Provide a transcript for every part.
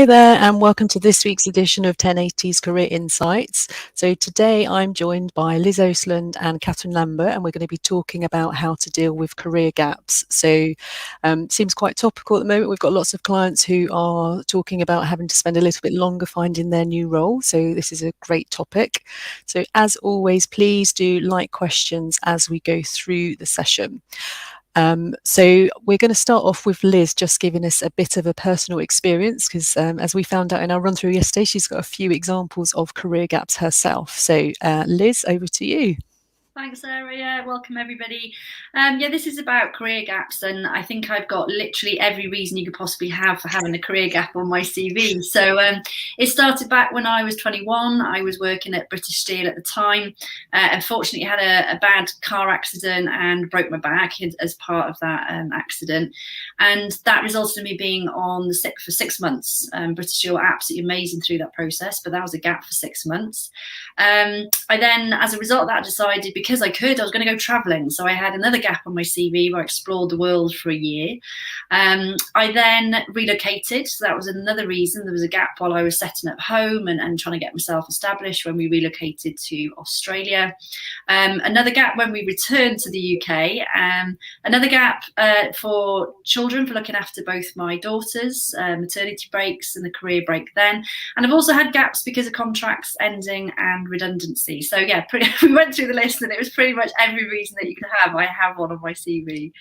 Hi there, and welcome to this week's edition of 1080's Career Insights. So today I'm joined by Liz Oseland and Katherine Lambert, and we're going to be talking about how to deal with career gaps. So it seems quite topical at the moment. We've got lots of clients who are talking about having to spend a little bit longer finding their new role. So this is a great topic. So as always, please do like questions as we go through the session. So we're going to start off with Liz just giving us a bit of a personal experience because as we found out in our run through yesterday, she's got a few examples of career gaps herself. So Liz, over to you. Thanks, Sarah. Yeah, welcome everybody. This is about career gaps, and I think I've got literally every reason you could possibly have for having a career gap on my CV. So it started back when I was 21. I was working at British Steel at the time. Unfortunately, had a bad car accident and broke my back as part of that accident, and that resulted in me being on the sick for 6 months. British Steel were absolutely amazing through that process, but that was a gap for 6 months. I then, as a result of that, decided because I was going to go travelling. So I had another gap on my CV where I explored the world for a year. I then relocated. So that was another reason. There was a gap while I was setting up home and trying to get myself established when we relocated to Australia. Another gap when we returned to the UK. Another gap for children, for looking after both my daughters, maternity breaks and the career break then. And I've also had gaps because of contracts ending and redundancy. So yeah, we went through the list and it was pretty much every reason that you could have. I have one on my CV.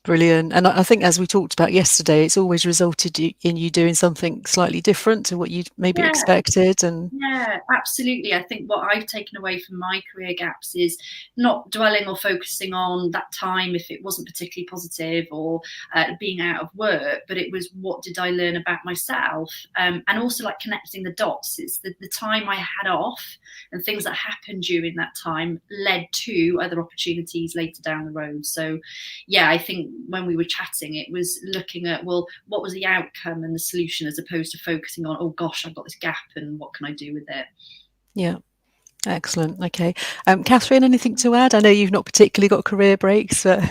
Brilliant. And I think as we talked about yesterday, it's always resulted in you doing something slightly different to what you'd maybe expected. And yeah, absolutely. I think what I've taken away from my career gaps is not dwelling or focusing on that time if it wasn't particularly positive or being out of work, but it was what did I learn about myself, and also like connecting the dots. It's the time I had off and things that happened during that time led to other opportunities later down the road. So yeah, I think when we were chatting, it was looking at, well, what was the outcome and the solution as opposed to focusing on, oh gosh, I've got this gap and what can I do with it? Yeah. Excellent. Okay. Katherine, anything to add? I know you've not particularly got career breaks. But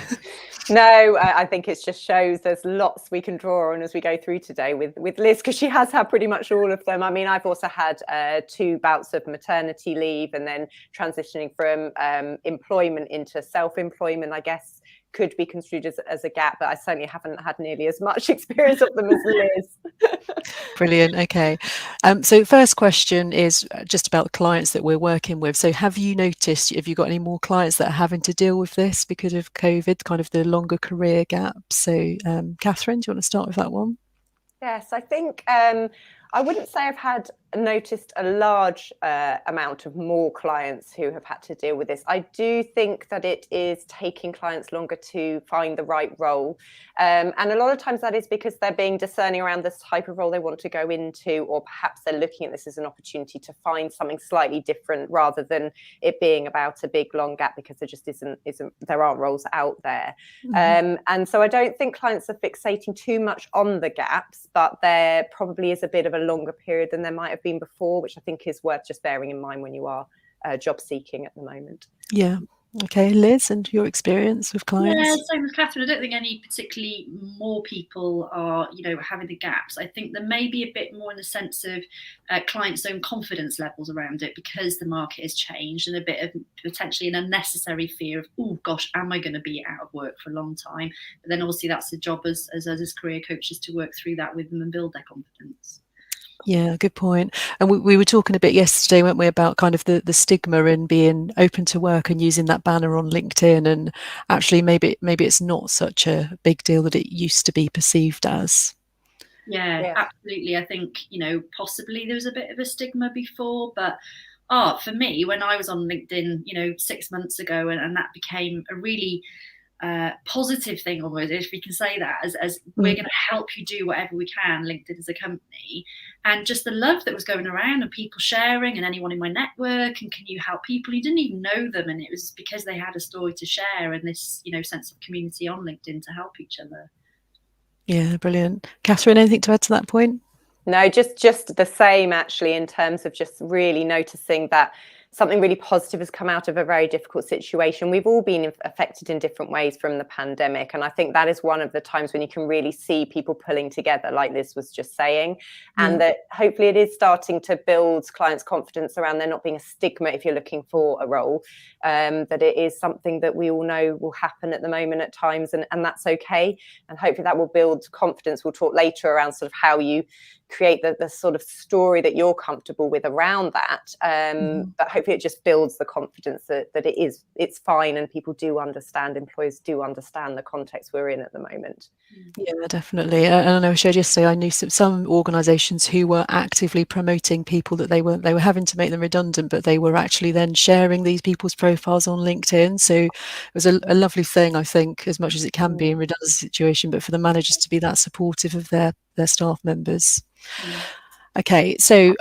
No, I think it just shows there's lots we can draw on as we go through today with Liz, because she has had pretty much all of them. I mean, I've also had 2 bouts of maternity leave and then transitioning from employment into self-employment, I guess, could be construed as a gap, but I certainly haven't had nearly as much experience of them as Liz. Brilliant. Okay. So first question is just about the clients that we're working with. So have you got any more clients that are having to deal with this because of COVID, kind of the longer career gap? So Katherine, do you want to start with that one? Yes, I think I wouldn't say I've noticed a large amount of more clients who have had to deal with this. I do think that it is taking clients longer to find the right role. And a lot of times that is because they're being discerning around this type of role they want to go into, or perhaps they're looking at this as an opportunity to find something slightly different rather than it being about a big long gap, because there just isn't there aren't roles out there. Mm-hmm. And so I don't think clients are fixating too much on the gaps, but there probably is a bit of a longer period than there might have been before, which I think is worth just bearing in mind when you are job seeking at the moment. Yeah. Okay, Liz, and your experience with clients? Yeah, same as Katherine. I don't think any particularly more people are, having the gaps. I think there may be a bit more in the sense of clients' own confidence levels around it because the market has changed, and a bit of potentially an unnecessary fear of, oh gosh, am I going to be out of work for a long time? But then obviously that's the job as career coaches to work through that with them and build their confidence. Yeah, good point. And we were talking a bit yesterday, weren't we, about kind of the stigma in being open to work and using that banner on LinkedIn, and actually maybe it's not such a big deal that it used to be perceived as. Yeah, absolutely. I think, possibly there was a bit of a stigma before, but for me, when I was on LinkedIn, 6 months ago, and that became a really positive thing almost, if we can say that, as we're going to help you do whatever we can, LinkedIn as a company, and just the love that was going around and people sharing and anyone in my network, and can you help people who didn't even know them, and it was because they had a story to share and this sense of community on LinkedIn to help each other. Yeah, brilliant. Katherine, anything to add to that point? No, just the same actually, in terms of just really noticing that something really positive has come out of a very difficult situation. We've all been affected in different ways from the pandemic. And I think that is one of the times when you can really see people pulling together, like Liz was just saying, and that hopefully it is starting to build clients' confidence around there not being a stigma if you're looking for a role, that it is something that we all know will happen at the moment at times, and that's okay. And hopefully that will build confidence. We'll talk later around sort of how you create the sort of story that you're comfortable with around that, but hopefully it just builds the confidence that it's fine, and people do understand, employers do understand the context we're in at the moment. Yeah, definitely. And I know I shared yesterday, I knew some organisations who were actively promoting people that they were having to make them redundant, but they were actually then sharing these people's profiles on LinkedIn. So it was a lovely thing, I think, as much as it can be in redundancy situation, but for the managers to be that supportive of their staff members. Okay, so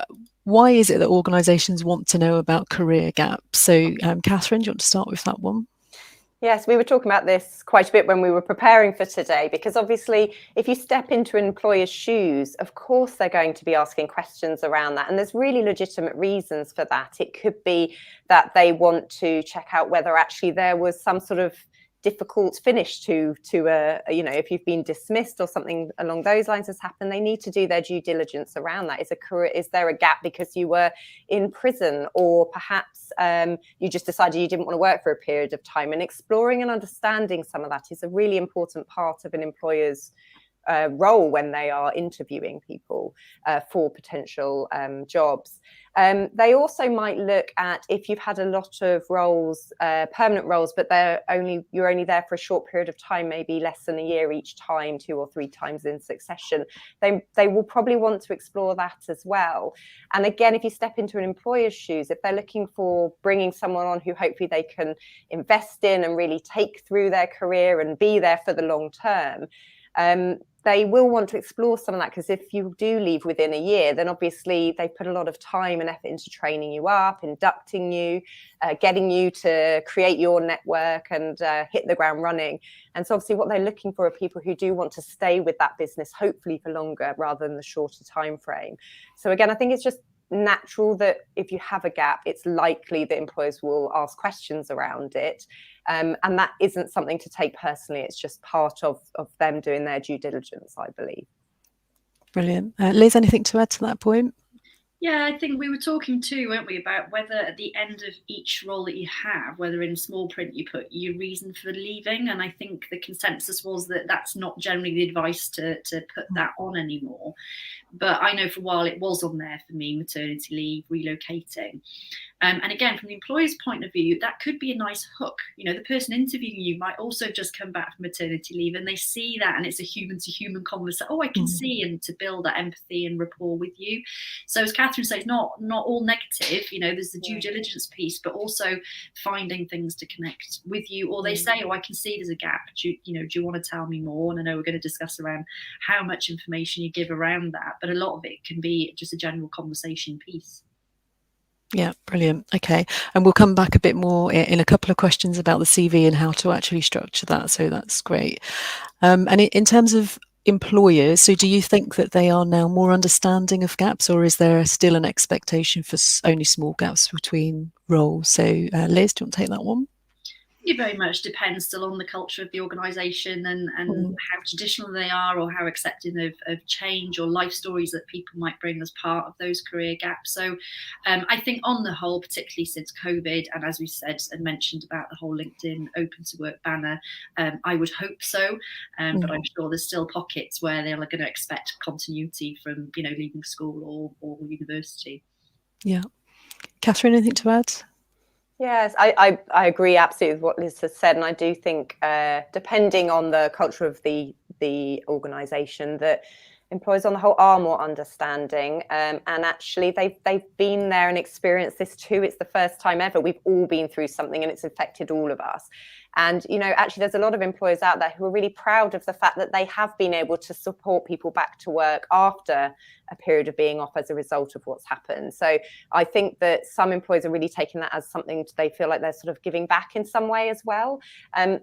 why is it that organisations want to know about career gaps? So Katherine, do you want to start with that one? Yes, we were talking about this quite a bit when we were preparing for today, because obviously if you step into an employer's shoes, of course they're going to be asking questions around that. And there's really legitimate reasons for that. It could be that they want to check out whether actually there was some sort of difficult finish to if you've been dismissed or something along those lines has happened. They need to do their due diligence around that. Is there a gap because you were in prison, or perhaps you just decided you didn't want to work for a period of time? And exploring and understanding some of that is a really important part of an employer's role when they are interviewing people for potential jobs. They also might look at if you've had a lot of roles, permanent roles, but you're only there for a short period of time, maybe less than a year each time, 2 or 3 times in succession. They will probably want to explore that as well. And again, if you step into an employer's shoes, if they're looking for bringing someone on who hopefully they can invest in and really take through their career and be there for the long term, they will want to explore some of that, because if you do leave within a year, then obviously they put a lot of time and effort into training you up, inducting you, getting you to create your network and hit the ground running. And so obviously what they're looking for are people who do want to stay with that business, hopefully for longer rather than the shorter time frame. So again, I think it's just natural that if you have a gap, it's likely that employers will ask questions around it. And that isn't something to take personally. It's just part of them doing their due diligence, I believe. Brilliant. Liz, anything to add to that point? Yeah, I think we were talking too, weren't we, about whether at the end of each role that you have, whether in small print you put your reason for leaving. And I think the consensus was that that's not generally the advice to put that on anymore. But I know for a while it was on there for me: maternity leave, relocating. And again, from the employer's point of view, that could be a nice hook. You know, the person interviewing you might also just come back from maternity leave, and they see that, and it's a human-to-human conversation. Oh, I can see, and to build that empathy and rapport with you. So as Katherine says, not all negative. You know, there's the due diligence piece, but also finding things to connect with you. Or they say, oh, I can see there's a gap. Do you want to tell me more? And I know we're going to discuss around how much information you give around that, but a lot of it can be just a general conversation piece. Yeah, brilliant. Okay, and we'll come back a bit more in a couple of questions about the CV and how to actually structure that. So that's great. And in terms of employers, so do you think that they are now more understanding of gaps, or is there still an expectation for only small gaps between roles? So Liz, do you want to take that one? It very much depends still on the culture of the organisation and how traditional they are, or how accepting of change or life stories that people might bring as part of those career gaps. So I think on the whole, particularly since COVID, and as we said and mentioned about the whole LinkedIn open to work banner, I would hope so. But I'm sure there's still pockets where they're going to expect continuity from, leaving school or university. Yeah. Katherine, anything to add? Yes, I agree absolutely with what Liz has said, and I do think depending on the culture of the organisation, that employers on the whole are more understanding, and actually they've been there and experienced this too. It's the first time ever. We've all been through something, and it's affected all of us. And, actually there's a lot of employers out there who are really proud of the fact that they have been able to support people back to work after a period of being off as a result of what's happened. So I think that some employers are really taking that as something they feel like they're sort of giving back in some way as well.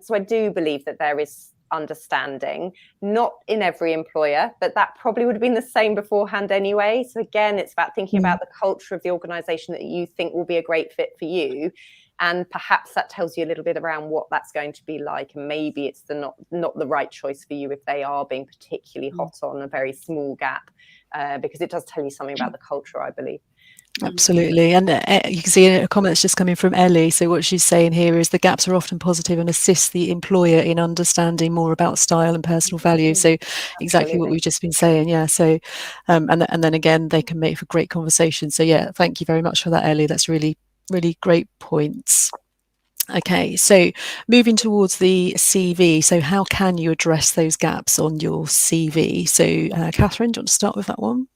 So I do believe that there is understanding, not in every employer, but that probably would have been the same beforehand anyway. So again, it's about thinking about the culture of the organization that you think will be a great fit for you. And perhaps that tells you a little bit around what that's going to be like. And maybe it's not the right choice for you if they are being particularly hot on a very small gap, because it does tell you something about the culture, I believe. Absolutely. And you can see a comment that's just coming from Ellie. So what she's saying here is the gaps are often positive and assist the employer in understanding more about style and personal value. So exactly what we've just been saying. Yeah. So and then again, they can make for great conversation. So yeah, thank you very much for that, Ellie. That's really great points. Okay, so moving towards the CV. So how can you address those gaps on your CV? So Katherine, do you want to start with that one?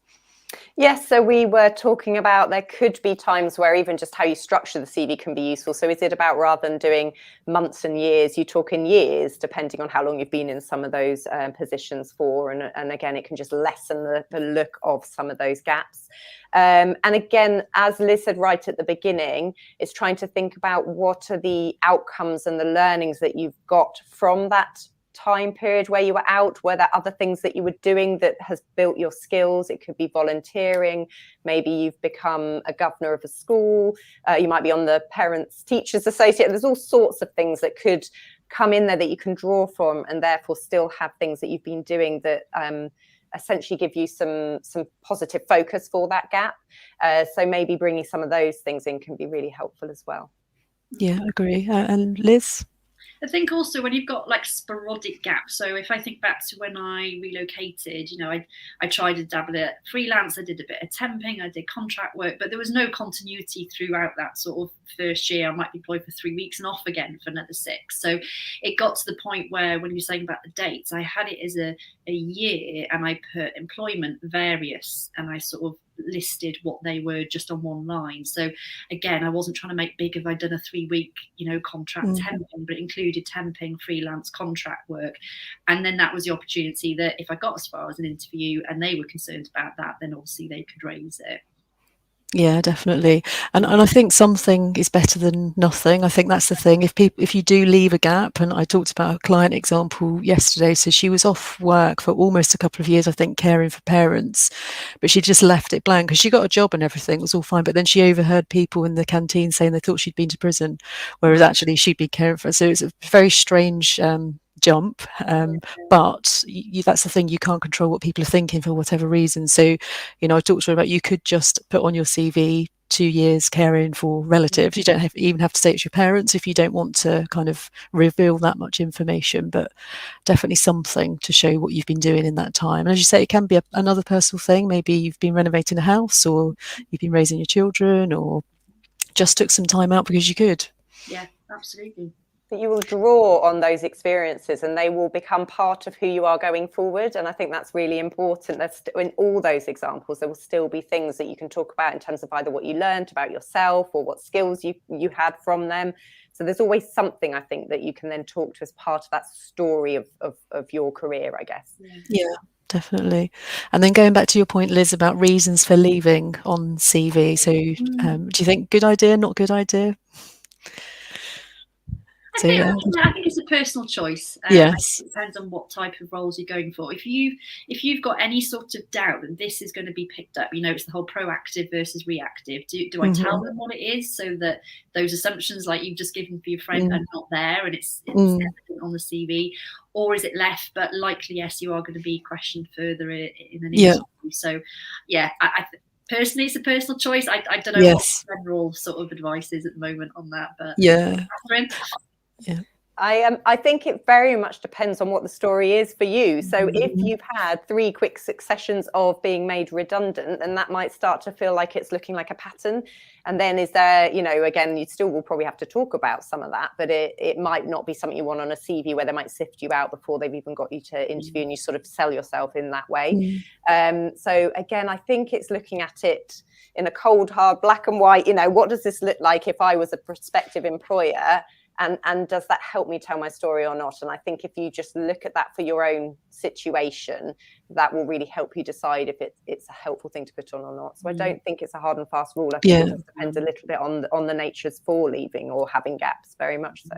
Yes, so we were talking about there could be times where even just how you structure the CV can be useful. So is it about, rather than doing months and years, you talk in years, depending on how long you've been in some of those positions for. And again, it can just lessen the look of some of those gaps. And again, as Liz said right at the beginning, it's trying to think about what are the outcomes and the learnings that you've got from that time period where you were out. Were there other things that you were doing that has built your skills? It could be volunteering. Maybe you've become a governor of a school. You might be on the Parents Teachers Association. There's all sorts of things that could come in there that you can draw from, and therefore still have things that you've been doing that essentially give you some positive focus for that gap. So maybe bringing some of those things in can be really helpful as well. Yeah, I agree. And Liz? I think also when you've got like sporadic gaps, so if I think back to when I relocated, I tried to dabble at freelance, I did a bit of temping, I did contract work, but there was no continuity throughout that sort of first year. I might be employed for 3 weeks and off again for another 6. So it got to the point where, when you're saying about the dates, I had it as a year, and I put employment various, and I sort of listed what they were just on one line. So again, I wasn't trying to make big if I'd done a 3-week contract temping, but it included temping, freelance, contract work. And then that was the opportunity that if I got as far as an interview and they were concerned about that, then obviously they could raise it. Yeah, definitely. And I think something is better than nothing. I think that's the thing. If you do leave a gap, and I talked about a client example yesterday, so she was off work for almost a couple of years, I think, caring for parents, but she just left it blank because she got a job and everything was all fine. But then she overheard people in the canteen saying they thought she'd been to prison, whereas actually she'd been caring for her. So it's a very strange jump, but that's the thing, you can't control what people are thinking for whatever reason. So I talked to her about, you could just put on your CV 2 years caring for relatives. You don't even have to say it's your parents if you don't want to kind of reveal that much information, but definitely something to show what you've been doing in that time. And as you say, it can be another personal thing. Maybe you've been renovating a house, or you've been raising your children, or just took some time out because you could. Yeah, absolutely. But you will draw on those experiences and they will become part of who you are going forward. And I think that's really important. In all those examples, there will still be things that you can talk about in terms of either what you learned about yourself or what skills you had from them. So there's always something, I think, that you can then talk to as part of that story of your career, I guess. Yeah. Definitely. And then going back to your point, Liz, about reasons for leaving on CV. So do you think good idea, not good idea? I think it's a personal choice. Yes. It depends on what type of roles you're going for. If you've got any sort of doubt that this is going to be picked up, it's the whole proactive versus reactive. Do I tell them what it is so that those assumptions, like you've just given for your friend, are not there and it's evident on the CV? Or is it left, but likely, yes, you are going to be questioned further in an interview. So, yeah, personally, it's a personal choice. I don't know what general sort of advice is at the moment on that, but Catherine? Yeah. I think it very much depends on what the story is for you. So if you've had 3 quick successions of being made redundant, then that might start to feel like it's looking like a pattern. And then is there, again, you still will probably have to talk about some of that, but it might not be something you want on a CV where they might sift you out before they've even got you to interview and you sort of sell yourself in that way. So again, I think it's looking at it in a cold, hard, black and white, what does this look like if I was a prospective employer? And does that help me tell my story or not? And I think if you just look at that for your own situation, that will really help you decide if it's a helpful thing to put on or not. So I don't think it's a hard and fast rule. I think it just depends a little bit on the natures for leaving or having gaps, very much so.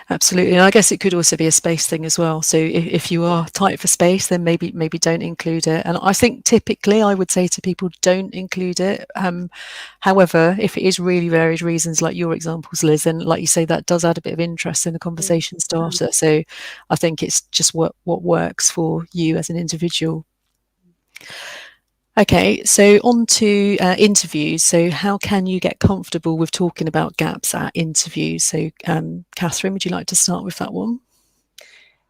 Absolutely. And I guess it could also be a space thing as well. So if you are tight for space, then maybe don't include it. And I think typically I would say to people, don't include it. However, if it is really varied reasons like your examples, Liz, then like you say, that does add a bit of interest in the conversation starter. So I think it's just what works for you as an individual. Okay, so on to interviews. So how can you get comfortable with talking about gaps at interviews? So Katherine, would you like to start with that one?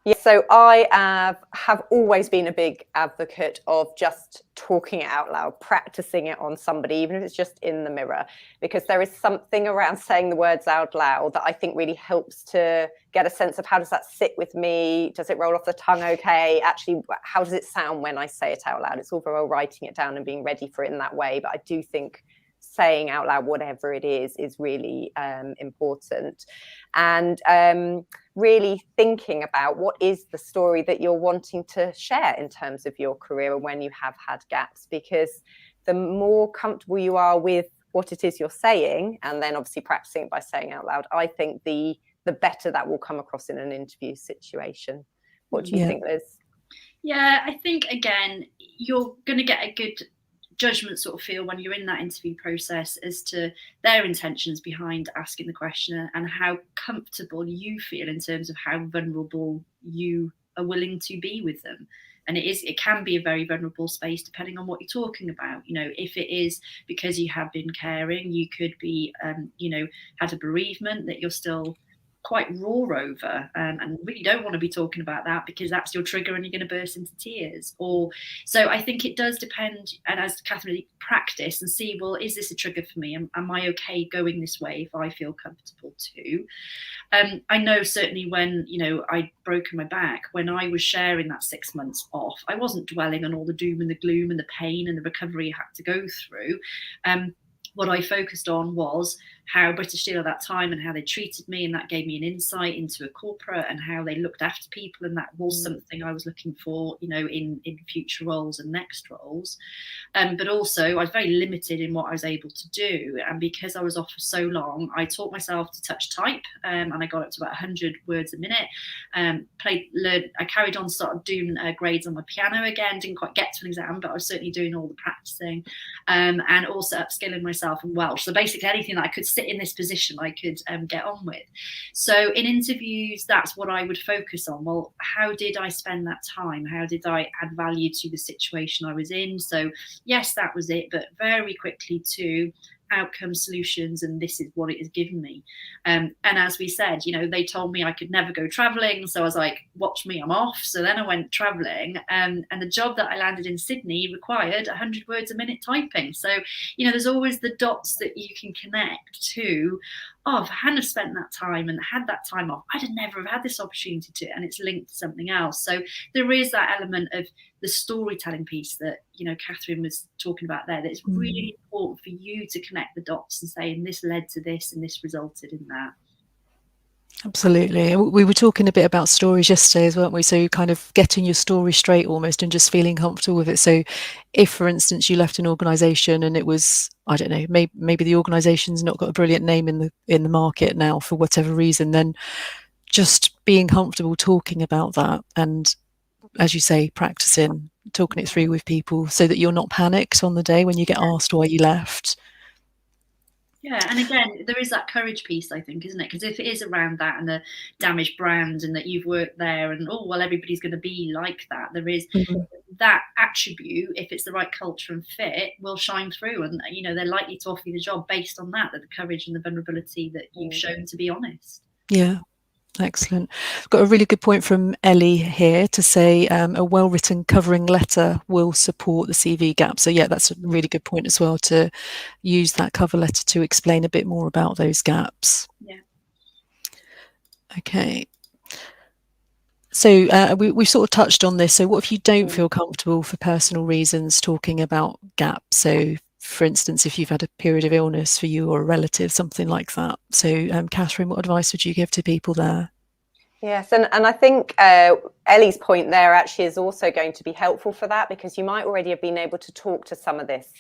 Yeah, so I have always been a big advocate of just talking it out loud, practicing it on somebody, even if it's just in the mirror, because there is something around saying the words out loud that I think really helps to get a sense of how does that sit with me? Does it roll off the tongue okay? Actually, how does it sound when I say it out loud? It's all very well writing it down and being ready for it in that way, but I do think saying out loud whatever it is really important. And really thinking about what is the story that you're wanting to share in terms of your career and when you have had gaps, because the more comfortable you are with what it is you're saying, and then obviously practicing it by saying out loud, I think the better that will come across in an interview situation. What do you think, Liz? Yeah, I think again, you're going to get a good judgment sort of feel when you're in that interview process as to their intentions behind asking the question and how comfortable you feel in terms of how vulnerable you are willing to be with them. And it can be a very vulnerable space depending on what you're talking about. You know, if it is because you have been caring, you could be, had a bereavement that you're still quite raw over, and really don't want to be talking about that because that's your trigger and you're going to burst into tears. Or so I think it does depend, and as Katherine, practice and see, well, is this a trigger for me? Am I okay going this way if I feel comfortable too? I know certainly when, I'd broken my back, when I was sharing that 6 months off, I wasn't dwelling on all the doom and the gloom and the pain and the recovery I had to go through. What I focused on was how British Steel at that time and how they treated me, and that gave me an insight into a corporate and how they looked after people, and that was something I was looking for, in future roles and next roles. But also I was very limited in what I was able to do, and because I was off for so long, I taught myself to touch type, and I got up to about 100 words a minute. I carried on, started doing grades on my piano again. Didn't quite get to an exam, but I was certainly doing all the practicing, and also upskilling myself in Welsh. So basically anything that I could sit in this position I could get on with. So in interviews, that's what I would focus on. Well, how did I spend that time? How did I add value to the situation I was in? So yes, that was it, but very quickly to outcome solutions, and this is what it has given me. And as we said, they told me I could never go traveling, so I was like, watch me, I'm off. So then I went traveling, and the job that I landed in Sydney required 100 words a minute typing. So there's always the dots that you can connect to. Oh, if I hadn't have spent that time and had that time off, I'd have never have had this opportunity to, and it's linked to something else. So there is that element of the storytelling piece that, Katherine was talking about there, that it's really important for you to connect the dots and say, and this led to this and this resulted in that. Absolutely. We were talking a bit about stories yesterday as well, weren't we? So kind of getting your story straight almost and just feeling comfortable with it. So if, for instance, you left an organisation and it was, I don't know, maybe the organisation's not got a brilliant name in the market now for whatever reason, then just being comfortable talking about that and, as you say, practicing, talking it through with people so that you're not panicked on the day when you get asked why you left. Yeah, and again, there is that courage piece, I think, isn't it? Because if it is around that and the damaged brand and that you've worked there and, everybody's going to be like that, there is that attribute, if it's the right culture and fit, will shine through. And, they're likely to offer you the job based on that the courage and the vulnerability that you've shown to be honest. Yeah. Excellent. Got a really good point from Ellie here to say a well-written covering letter will support the CV gap. So yeah, that's a really good point as well, to use that cover letter to explain a bit more about those gaps. Yeah. Okay. So we've sort of touched on this. So what if you don't feel comfortable for personal reasons talking about gaps? So for instance, if you've had a period of illness for you or a relative, something like that. So Katherine, what advice would you give to people there? Yes, and I think Ellie's point there actually is also going to be helpful for that, because you might already have been able to talk to some of this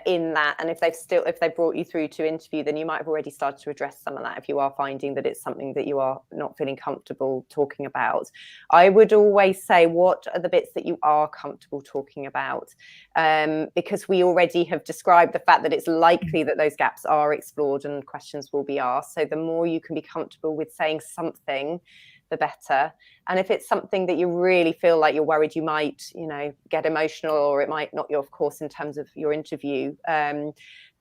in that. And if they've brought you through to interview, then you might have already started to address some of that if you are finding that it's something that you are not feeling comfortable talking about. I would always say, what are the bits that you are comfortable talking about? Because we already have described the fact that it's likely that those gaps are explored and questions will be asked. So the more you can be comfortable with saying something, the better. And if it's something that you really feel like you're worried you might, get emotional, or it might knock you off course in terms of your interview,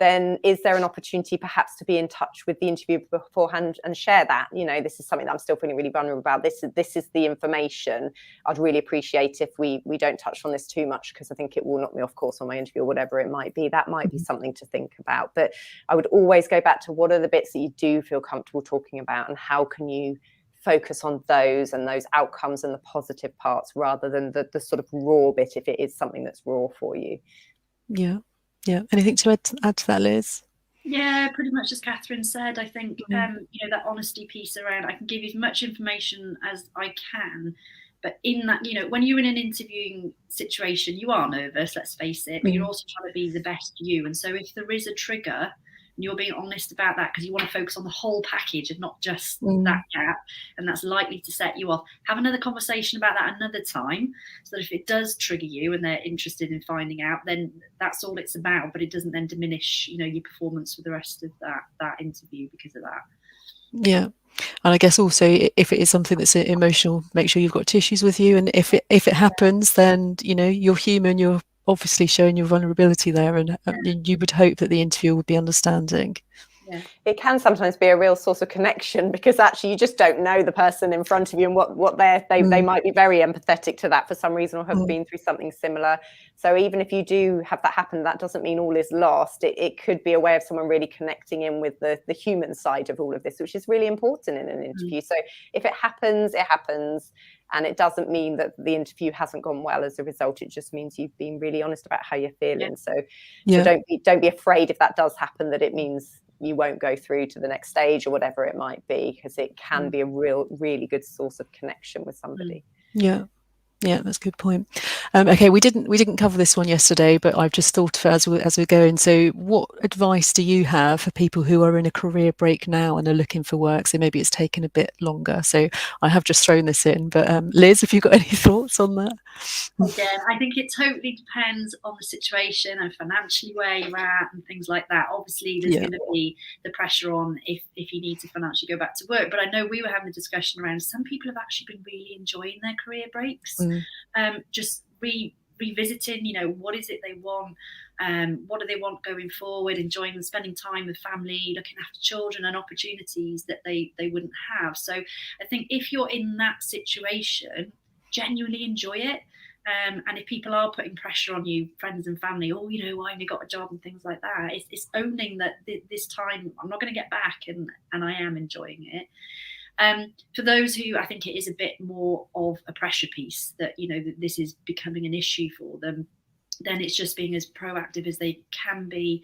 then is there an opportunity perhaps to be in touch with the interviewer beforehand and share that? This is something that I'm still feeling really vulnerable about. This is the information. I'd really appreciate if we don't touch on this too much, because I think it will knock me off course on my interview, or whatever it might be. That might be something to think about. But I would always go back to, what are the bits that you do feel comfortable talking about, and how can you focus on those and those outcomes and the positive parts, rather than the sort of raw bit, if it is something that's raw for you. Yeah. Anything to add to that, Liz? Yeah, pretty much as Katherine said. I think that honesty piece around, I can give you as much information as I can, but in that, when you're in an interviewing situation, you are nervous, let's face it, but you're also trying to be the best you. And so if there is a trigger, you're being honest about that, because you want to focus on the whole package and not just that gap, and that's likely to set you off. Have another conversation about that another time, so that if it does trigger you and they're interested in finding out, then that's all it's about, but it doesn't then diminish your performance for the rest of that interview because of that. Yeah. And I guess also, if it is something that's emotional, make sure you've got tissues with you, and if it happens, then you're human, you're obviously showing your vulnerability there, and you would hope that the interviewer would be understanding. Yeah. It can sometimes be a real source of connection, because actually you just don't know the person in front of you, and what they might be very empathetic to that for some reason, or have been through something similar. So even if you do have that happen, that doesn't mean all is lost. It could be a way of someone really connecting in with the human side of all of this, which is really important in an interview. So if it happens, it happens. And it doesn't mean that the interview hasn't gone well as a result. It just means you've been really honest about how you're feeling. So don't be afraid if that does happen, that it means you won't go through to the next stage, or whatever it might be, because it can be a really good source of connection with somebody. Yeah, that's a good point. Okay, we didn't cover this one yesterday, but I've just thought of it as we're going. So what advice do you have for people who are in a career break now and are looking for work? So maybe it's taken a bit longer. So I have just thrown this in, but Liz, have you got any thoughts on that? Again, I think it totally depends on the situation and financially where you're at and things like that. Obviously, there's going to be the pressure on if you need to financially go back to work. But I know we were having a discussion around, some people have actually been really enjoying their career breaks. Just revisiting, what is it they want? What do they want going forward? Enjoying spending time with family, looking after children, and opportunities that they wouldn't have. So I think if you're in that situation, genuinely enjoy it. And if people are putting pressure on you, friends and family, I only got a job and things like that, it's owning that this time I'm not going to get back, and I am enjoying it. For those who, I think it is a bit more of a pressure piece, that that this is becoming an issue for them, then it's just being as proactive as they can be,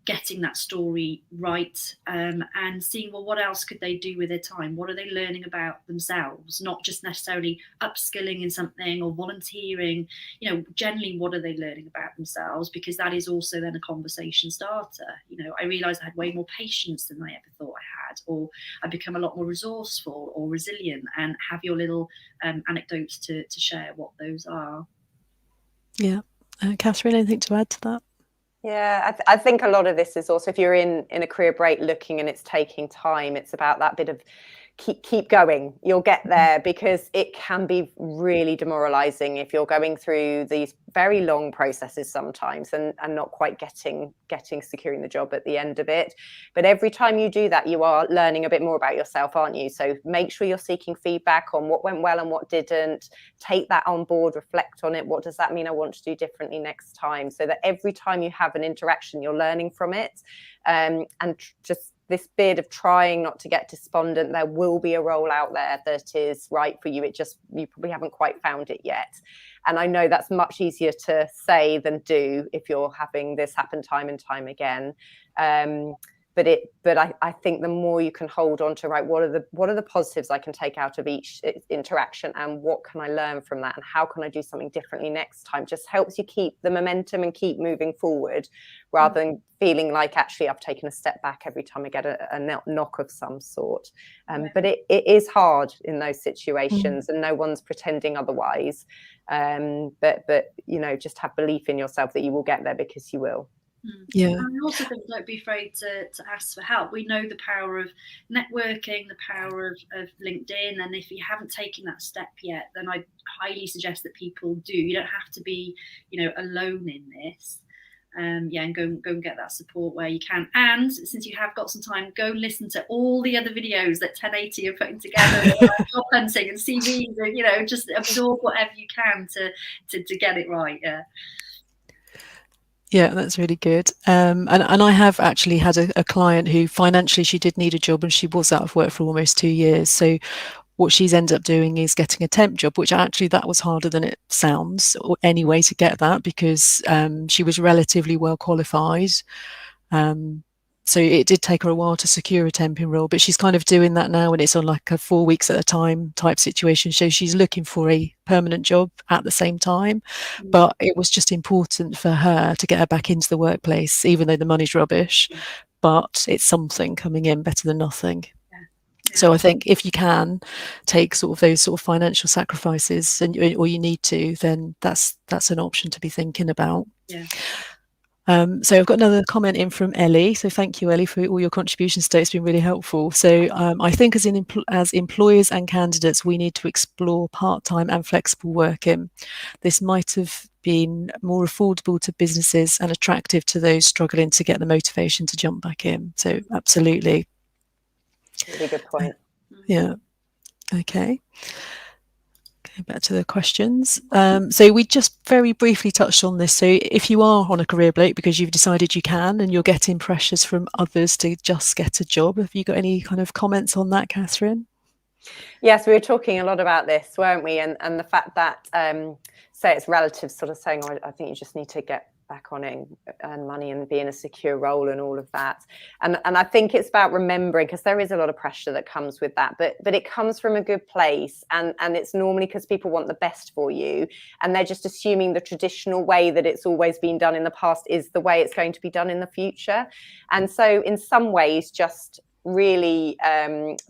getting that story right, and seeing, well, what else could they do with their time? What are they learning about themselves? Not just necessarily upskilling in something or volunteering, generally, what are they learning about themselves? Because that is also then a conversation starter. I realized I had way more patience than I ever thought I had, or I've become a lot more resourceful or resilient, and have your little anecdotes to share what those are. Yeah. Katherine, anything to add to that? Yeah, I think a lot of this is also, if you're in a career break looking and it's taking time, it's about that bit of keep going. You'll get there, because it can be really demoralizing if you're going through these very long processes sometimes and not quite securing the job at the end of it. But every time you do that, you are learning a bit more about yourself, aren't you? So make sure you're seeking feedback on what went well and what didn't. Take that on board, reflect on it. What does that mean I want to do differently next time? So that every time you have an interaction, you're learning from it. And just this bit of trying not to get despondent. There will be a role out there that is right for you. You probably haven't quite found it yet. And I know that's much easier to say than do if you're having this happen time and time again. I think the more you can hold on to, right, what are the positives I can take out of each interaction, and what can I learn from that, and how can I do something differently next time, just helps you keep the momentum and keep moving forward, rather than feeling like actually I've taken a step back every time I get a knock of some sort. But it is hard in those situations, and no one's pretending otherwise. But just have belief in yourself that you will get there, because you will. Yeah. And I also think don't be afraid to ask for help. We know the power of networking, the power of LinkedIn, and if you haven't taken that step yet, then I highly suggest that people do. You don't have to be, alone in this. And go and get that support where you can. And since you have got some time, go and listen to all the other videos that 1080 are putting together, job hunting and CVs, and just absorb whatever you can to get it right. Yeah, that's really good. And I have actually had a client who financially she did need a job, and she was out of work for almost 2 years. So what she's ended up doing is getting a temp job, which actually that was harder than it sounds anyway to get that, because she was relatively well qualified. So it did take her a while to secure a temping role, but she's kind of doing that now, and it's on like a 4 weeks at a time type situation. So she's looking for a permanent job at the same time, but it was just important for her to get her back into the workplace, even though the money's rubbish, but it's something coming in, better than nothing. So I think if you can take sort of those sort of financial sacrifices, or you need to, then that's an option to be thinking about. Yeah. So I've got another comment in from Ellie. So thank you, Ellie, for all your contributions today. It's been really helpful. So I think as employers and candidates, we need to explore part-time and flexible working. This might have been more affordable to businesses and attractive to those struggling to get the motivation to jump back in. So absolutely. Really good point. Yeah. Okay. Back to the questions. So we just very briefly touched on this. So if you are on a career break because you've decided you can, and you're getting pressures from others to just get a job, have you got any kind of comments on that, Catherine? Yes, we were talking a lot about this, weren't we? And the fact that, say it's relatives sort of saying, I think you just need to get back on it and earn money and be in a secure role and all of that. And I think it's about remembering, because there is a lot of pressure that comes with that, but it comes from a good place, and it's normally because people want the best for you, and they're just assuming the traditional way that it's always been done in the past is the way it's going to be done in the future. And so in some ways, just really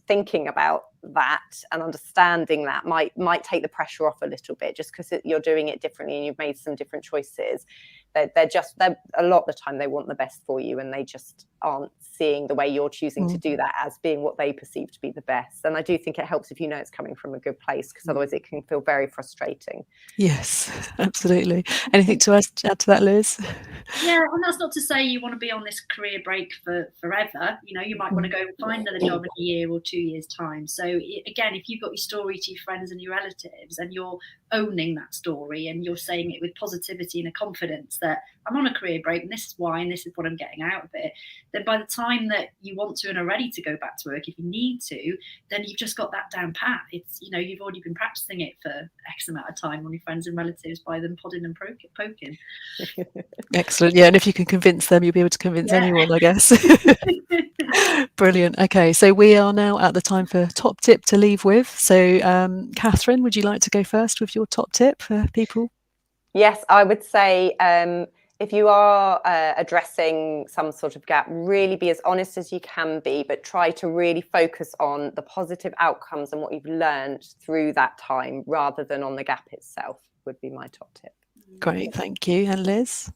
thinking about that and understanding that might take the pressure off a little bit, just because you're doing it differently and you've made some different choices. They're a lot of the time they want the best for you, and they just aren't seeing the way you're choosing to do that as being what they perceive to be the best. And I do think it helps if you know it's coming from a good place, because otherwise it can feel very frustrating. Yes, absolutely. Anything to add to that, Liz? Yeah, and that's not to say you want to be on this career break for forever. You might want to go and find another job in a year or 2 years' time. So again, if you've got your story to your friends and your relatives, and you're owning that story and you're saying it with positivity and a confidence that I'm on a career break and this is why and this is what I'm getting out of it, then by the time that you want to and are ready to go back to work, if you need to, then you've just got that down pat. It's you've already been practicing it for X amount of time on your friends and relatives by them podding and poking. Excellent. Yeah, and if you can convince them, you'll be able to convince anyone, I guess. Brilliant. Okay, so we are now at the time for top tip to leave with. So Catherine, would you like to go first with your top tip for people? Yes, I would say if you are addressing some sort of gap, really be as honest as you can be, but try to really focus on the positive outcomes and what you've learned through that time, rather than on the gap itself, would be my top tip. Great, thank you. And Liz?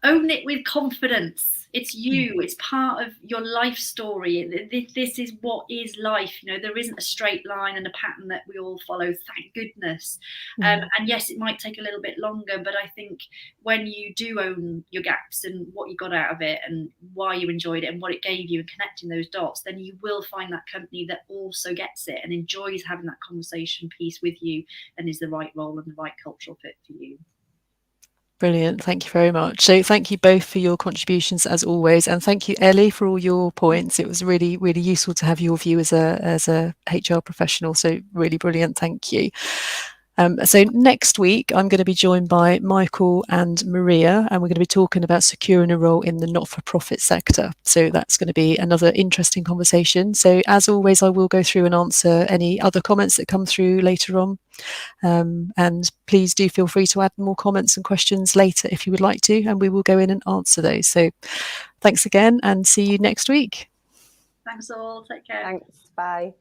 Own it with confidence. It's you. It's part of your life story. This is what is life. There isn't a straight line and a pattern that we all follow, thank goodness. And yes, it might take a little bit longer, but I think when you do own your gaps and what you got out of it and why you enjoyed it and what it gave you, and connecting those dots, then you will find that company that also gets it and enjoys having that conversation piece with you and is the right role and the right cultural fit for you. Brilliant. Thank you very much. So thank you both for your contributions as always. And thank you, Ellie, for all your points. It was really, really useful to have your view as a HR professional. So really brilliant. Thank you. So next week, I'm going to be joined by Michael and Maria, and we're going to be talking about securing a role in the not-for-profit sector. So that's going to be another interesting conversation. So as always, I will go through and answer any other comments that come through later on. And please do feel free to add more comments and questions later if you would like to, and we will go in and answer those. So thanks again, and see you next week. Thanks all. Take care. Thanks. Bye.